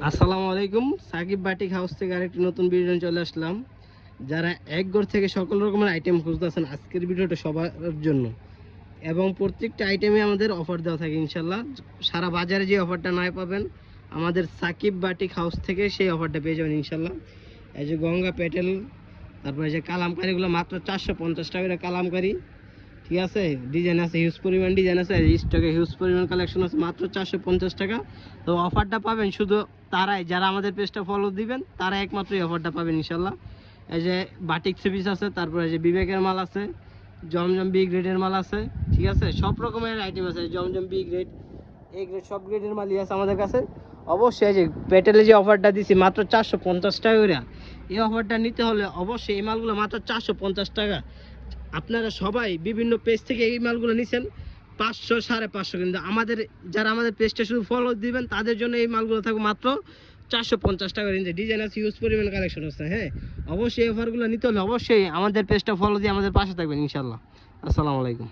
আসসালামু আলাইকুম। Shakib batik house থেকে আরেকটি নতুন ভিডিও চলে আসলাম। যারা এক ঘর থেকে সকল রকমের আইটেম খুঁজতেছেন, আজকের ভিডিওটা সবার জন্য। এবং প্রত্যেকটা আইটেমে আমাদের অফার দেওয়া থাকে ইনশাল্লাহ। সারা বাজারে যে অফারটা নাই পাবেন, আমাদের সাকিব বাটিক হাউস থেকে সেই অফারটা পেয়ে যাবেন ইনশাল্লাহ। এই যে গঙ্গা পেটেল, তারপরে যে কালামকারিগুলো মাত্র 450 টাকা করে কালামকারি, ঠিক আছে। ডিজাইন আছে, হিউজ পরিমাণ ডিজাইন আছে, স্টকে হিউজ পরিমাণ কালেকশন আছে, মাত্র 450 টাকা। তো অফারটা পাবেন শুধু তারাই যারা আমাদের পেজটা ফলো দিবেন, তারা একমাত্র এই অফারটা পাবেন ইনশাল্লাহ। এই যে বাটিক সিরিজ আছে, তারপরে যে বিবেকের মাল আছে, জমজম বি গ্রেডের মাল আছে, ঠিক আছে। সব রকমের আইটেম আছে, জমজম বি গ্রেড, এ গ্রেড, সব গ্রেডের মালই আছে আমাদের কাছে। অবশ্যই যে পেটেলে যে অফারটা দিছি মাত্র 450 টাকা করে, এই অফারটা নিতে হলে অবশ্যই এই মালগুলো মাত্র 450 টাকা। আপনারা সবাই বিভিন্ন পেজ থেকে এই মালগুলো নিছেন 500 550, কিন্তু আমাদের যারা আমাদের পেজটা শুধু ফলো দিবেন তাদের জন্য এই মালগুলো থাকবে মাত্র 450 টাকা রেঞ্জে। ডিজাইন আছে, হিউজ পরিমাণ কালেকশন আছে। হ্যাঁ, অবশ্যই এই অফারগুলো নিতে হলে অবশ্যই আমাদের পেজটা ফলো দিয়ে আমাদের পাশে থাকবেন ইনশাল্লাহ। আসসালামু আলাইকুম।